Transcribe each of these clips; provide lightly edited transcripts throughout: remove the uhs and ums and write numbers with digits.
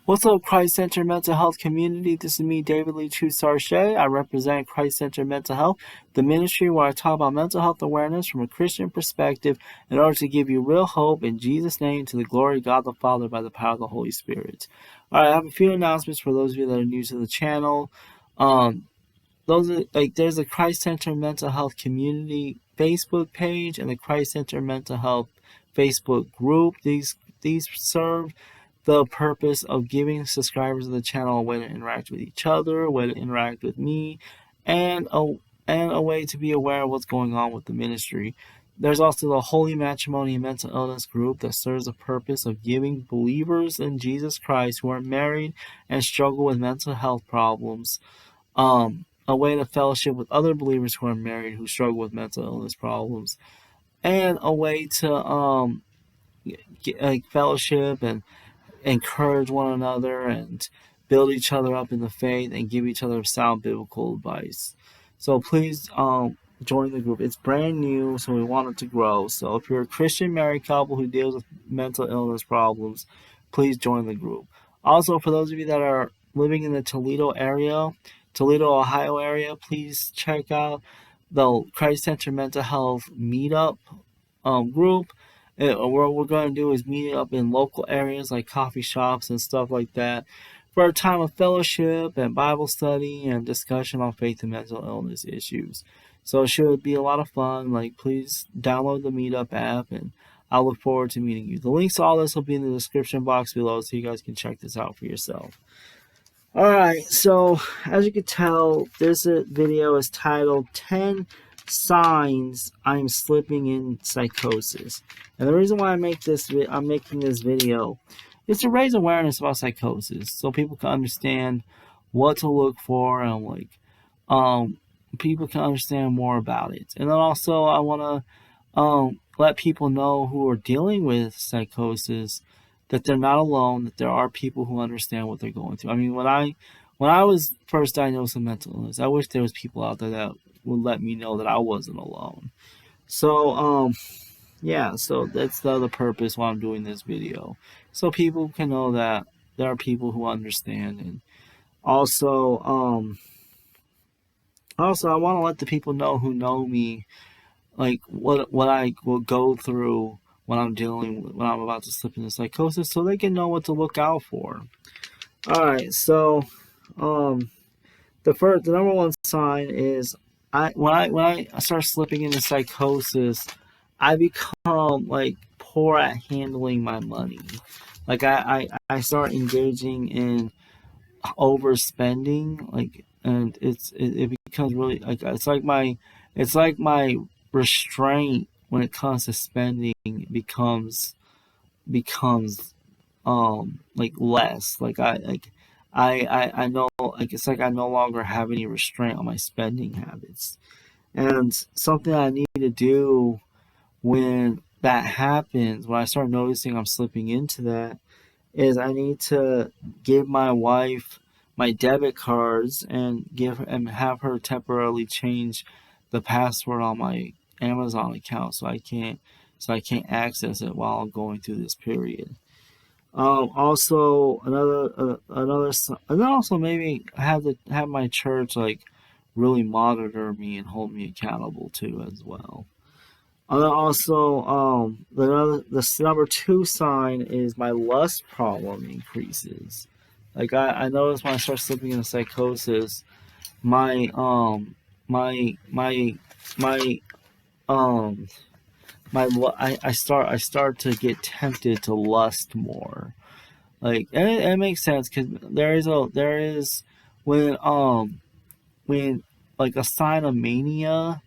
What's up, Christ Center Mental Health community? This is me, David Lee Chu Sarche. I represent Christ Center Mental Health, the ministry where I talk about mental health awareness from a Christian perspective in order to give you real hope in Jesus' name to the glory of God the Father by the power of the Holy Spirit. All right, I have a few announcements for those of you that are new to the channel. There's a Christ Center Mental Health community Facebook page and the Christ Center Mental Health Facebook group. These serve the purpose of giving subscribers of the channel a way to interact with each other, a way to interact with me, and a way to be aware of what's going on with the ministry. There's also the Holy Matrimony and Mental Illness group that serves the purpose of giving believers in Jesus Christ who are married and struggle with mental health problems a way to fellowship with other believers who are married who struggle with mental illness problems, and a way to fellowship and encourage one another and build each other up in the faith and give each other sound biblical advice. So please join the group. It's brand new, so we want it to grow. So if you're a Christian married couple who deals with mental illness problems, please join the group. Also, for those of you that are living in the Toledo, Ohio area, please check out the Christ Center Mental Health Meetup group. What we're going to do is meet up in local areas like coffee shops and stuff like that for a time of fellowship and Bible study and discussion on faith and mental illness issues. So it should be a lot of fun. Please download the Meetup app, and I look forward to meeting you. The links to all this will be in the description box below, so you guys can check this out for yourself. Alright, so as you can tell, this video is titled 10 Signs I'm Slipping in Psychosis. And the reason why I'm making this video is to raise awareness about psychosis so people can understand what to look for and people can understand more about it. And then also I want to let people know who are dealing with psychosis that they're not alone, that there are people who understand what they're going through. I mean, when I was first diagnosed with mental illness, I wish there was people out there that would let me know that I wasn't alone. So, yeah, so that's the other purpose why I'm doing this video. So people can know that there are people who understand. And also, I want to let the people know who know me, what I will go through when I'm about to slip into psychosis, so they can know what to look out for. Alright, so, the number one sign is when I start slipping into psychosis, I become poor at handling my money. I start engaging in overspending, and it becomes really it's like my restraint when it comes to spending becomes less. I know, it's like I no longer have any restraint on my spending habits. And something I need to do when that happens, when I start noticing I'm slipping into that, is I need to give my wife my debit cards and have her temporarily change the password on my Amazon account so I can't access it while I'm going through this period. Also and then also maybe have my church really monitor me and hold me accountable too as well. And then also the number two sign is my lust problem increases. I notice when I start slipping into psychosis, my I start to get tempted to lust more. And it makes sense because there is when a sign of mania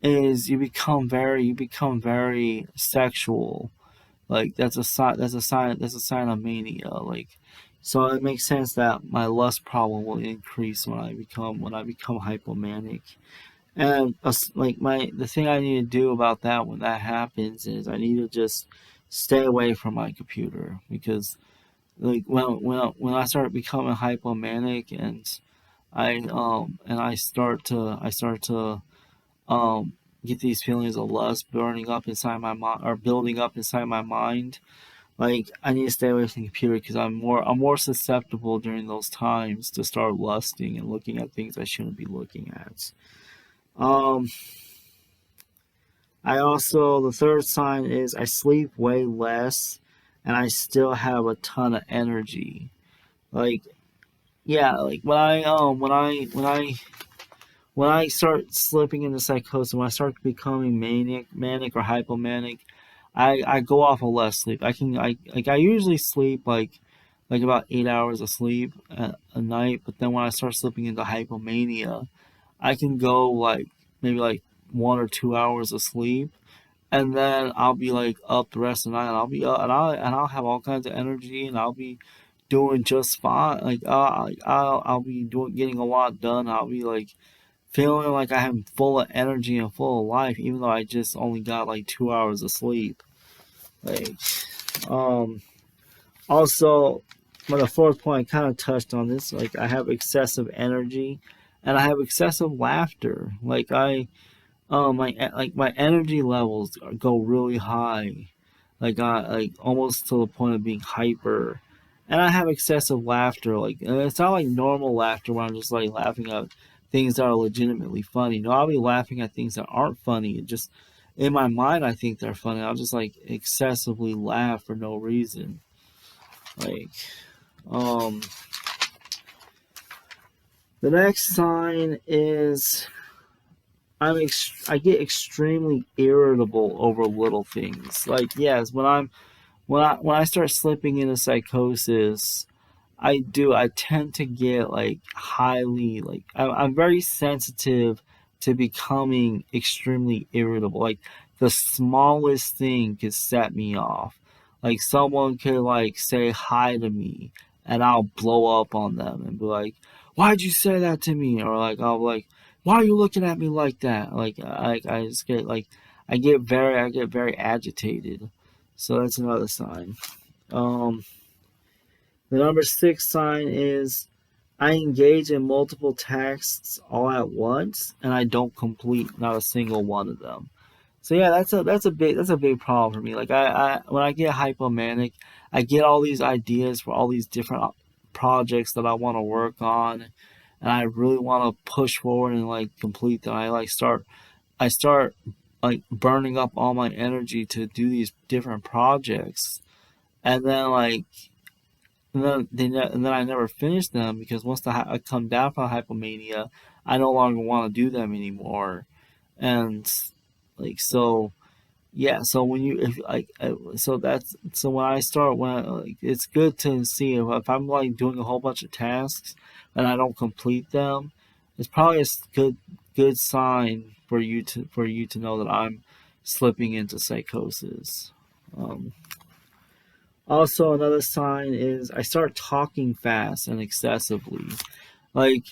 is you become very sexual. That's a sign of mania. So it makes sense that my lust problem will increase when I become hypomanic. And the thing I need to do about that when that happens is I need to just stay away from my computer, because when I start becoming hypomanic and I start to get these feelings of lust building up inside my mind, Like I need to stay away from the computer because I'm more susceptible during those times to start lusting and looking at things I shouldn't be looking at. Um, I also the third sign is I sleep way less, and I still have a ton of energy. Like yeah, like when I start slipping into psychosis, when I start becoming manic or hypomanic, I go off of less sleep. I usually sleep like about 8 hours of sleep a night, but then when I start slipping into hypomania, I can go like maybe like 1 or 2 hours of sleep, and then I'll be like up the rest of the night, and I'll be up, and I'll have all kinds of energy, and I'll be doing just fine. Like I'll be doing getting a lot done. I'll be like feeling like I'm full of energy and full of life, even though I just only got like 2 hours of sleep. Like, um, also, but the fourth point I kind of touched on this. Like, I have excessive energy, and I have excessive laughter. My energy levels go really high, like almost to the point of being hyper, and I have excessive laughter. Like, and it's not like normal laughter where I'm just like laughing at things that are legitimately funny. No, I'll be laughing at things that aren't funny. It just in my mind I think they're funny. I'll just like excessively laugh for no reason. Like, um, the next sign is I get extremely irritable over little things. Like yes, when I start slipping into psychosis, I tend to get like highly like I'm very sensitive to becoming extremely irritable. Like the smallest thing could set me off. Like someone could like say hi to me, and I'll blow up on them and be like, "Why'd you say that to me?" Or like I'll be like, "Why are you looking at me like that?" Like I just get like I get very agitated. So that's another sign. Um, the number six sign is I engage in multiple tasks all at once, and I don't complete not a single one of them. So yeah, that's a big problem for me. Like I when I get hypomanic, I get all these ideas for all these different projects that I want to work on, and I really want to push forward and like complete them. I start like burning up all my energy to do these different projects, and then I never finish them because once I come down from hypomania, I no longer want to do them anymore, and like so yeah. So when you if like so that's so when I start when I, like, it's good to see if I'm like doing a whole bunch of tasks and I don't complete them, it's probably a good sign for you to know that I'm slipping into psychosis. Um, Also, another sign is I start talking fast and excessively. Like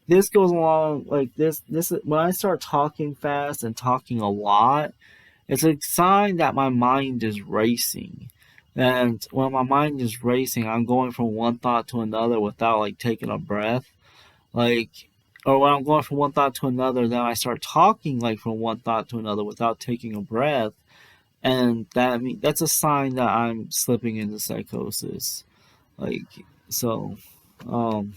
this goes along like this when I start talking fast and talking a lot, it's a sign that my mind is racing. And when my mind is racing, I'm going from one thought to another without like taking a breath. Like or when I'm going from one thought to another, then I start talking like from one thought to another without taking a breath, and that's a sign that I'm slipping into psychosis. Like so, um,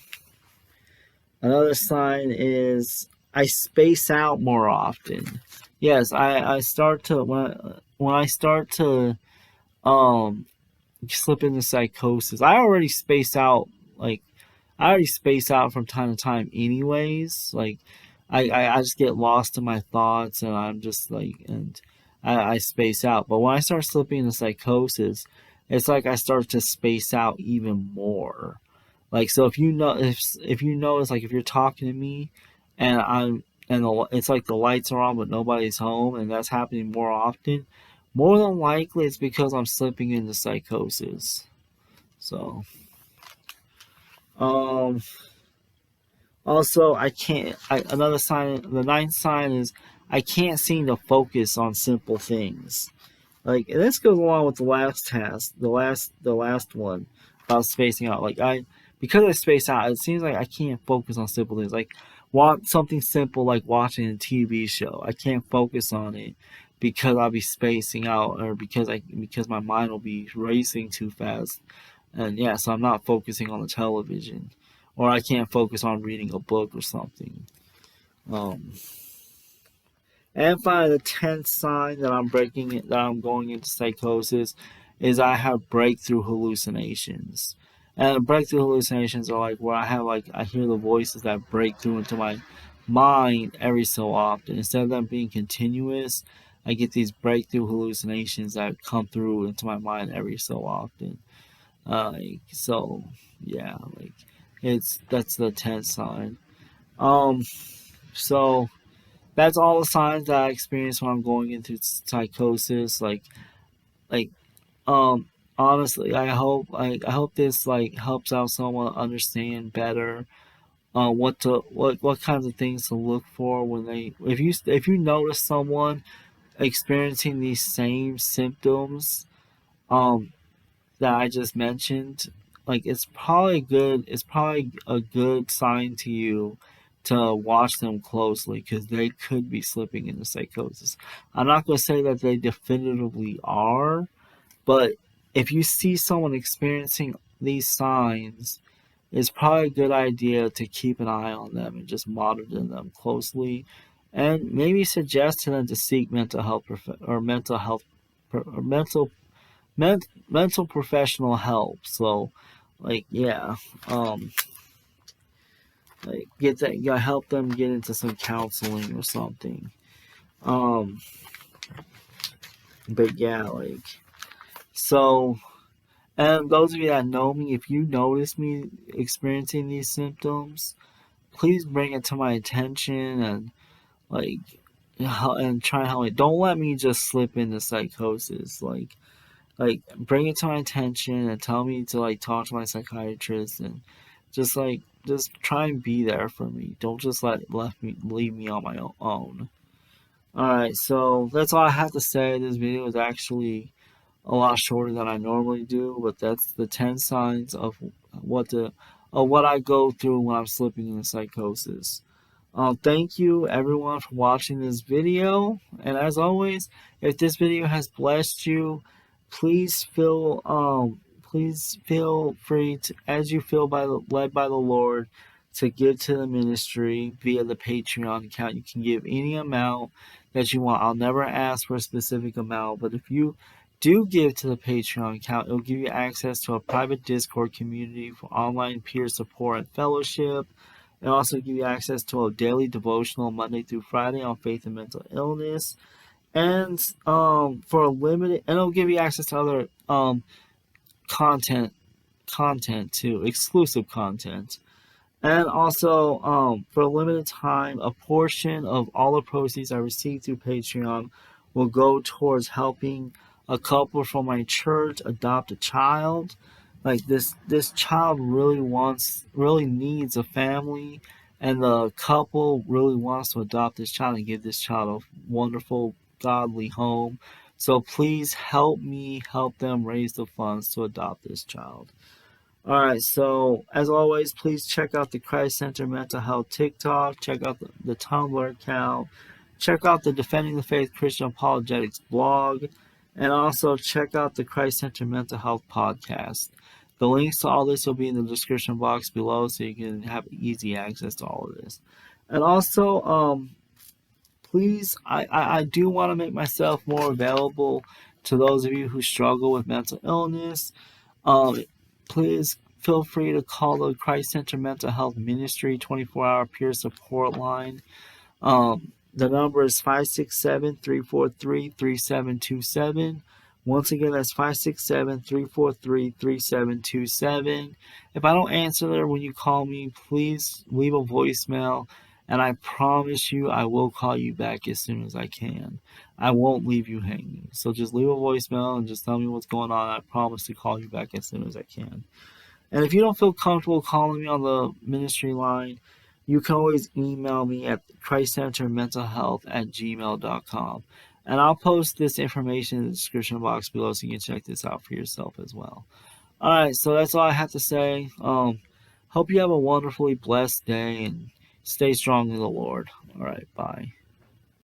another sign is I space out more often. Yes, I start to when I start to um slip into psychosis. Like I already space out from time to time anyways. Like I just get lost in my thoughts and I'm just like and I space out. But when I start slipping into psychosis, it's like I start to space out even more. Like so if you notice like if you're talking to me and it's like the lights are on but nobody's home and that's happening more often, more than likely it's because I'm slipping into psychosis. So um also I can't another sign the ninth sign is I can't seem to focus on simple things. Like and this goes along with the last task, the last one about spacing out. Like I because I space out, it seems like I can't focus on simple things. Like want something simple like watching a TV show. I can't focus on it because I'll be spacing out, or because my mind will be racing too fast. And yeah, so I'm not focusing on the television, or I can't focus on reading a book or something. Um, and finally, the 10th sign that I'm going into psychosis is I have breakthrough hallucinations. And breakthrough hallucinations are like where I hear the voices that break through into my mind every so often. Instead of them being continuous, I get these breakthrough hallucinations that come through into my mind every so often. So yeah, that's the 10th sign. Um, so that's all the signs that I experience when I'm going into psychosis. Like um honestly, I hope this helps out someone understand better what kinds of things to look for when if you notice someone experiencing these same symptoms um that I just mentioned, it's probably a good sign to you to watch them closely because they could be slipping into psychosis. I'm not going to say that they definitively are, but if you see someone experiencing these signs, it's probably a good idea to keep an eye on them and just monitor them closely, and maybe suggest to them to seek mental health or mental health or mental professional help. So, yeah, um, get that, you gotta help them get into some counseling or something. Um, but yeah, so, and those of you that know me, if you notice me experiencing these symptoms, please bring it to my attention and like try and help me. Don't let me just slip into psychosis. Bring it to my attention and tell me to talk to my psychiatrist and just try and be there for me. Don't just leave me on my own. All right, so that's all I have to say. This video is actually a lot shorter than I normally do, but that's the 10 signs of what I go through when I'm slipping into psychosis. Thank you everyone for watching this video, and as always, if this video has blessed you, please feel free to, as you feel led by the Lord, to give to the ministry via the Patreon account. You can give any amount that you want. I'll never ask for a specific amount, but if you do give to the Patreon account, it'll give you access to a private Discord community for online peer support and fellowship. It'll also give you access to a daily devotional Monday through Friday on faith and mental illness. And for a limited, and it'll give you access to other content too, exclusive content. And also, for a limited time, a portion of all the proceeds I receive through Patreon will go towards helping a couple from my church adopt a child. This child really needs a family, and the couple really wants to adopt this child and give this child a wonderful, godly home. So please help me help them raise the funds to adopt this child. Alright, so as always, please check out the Christ Center Mental Health TikTok, check out the Tumblr account, check out the Defending the Faith Christian Apologetics blog, and also check out the Christ Center Mental Health podcast. The links to all this will be in the description box below so you can have easy access to all of this. And also, please, I do want to make myself more available to those of you who struggle with mental illness. Please feel free to call the Christ Center Mental Health Ministry 24-hour peer support line. The number is 567-343-3727. Once again, that's 567-343-3727. If I don't answer there when you call me, please leave a voicemail, and I promise you I will call you back as soon as I can. I won't leave you hanging. So just leave a voicemail and just tell me what's going on. I promise to call you back as soon as I can. And if you don't feel comfortable calling me on the ministry line, you can always email me at christcentermentalhealth@gmail.com. And I'll post this information in the description box below so you can check this out for yourself as well. Alright, so that's all I have to say. Hope you have a wonderfully blessed day and stay strong in the Lord. Alright, bye.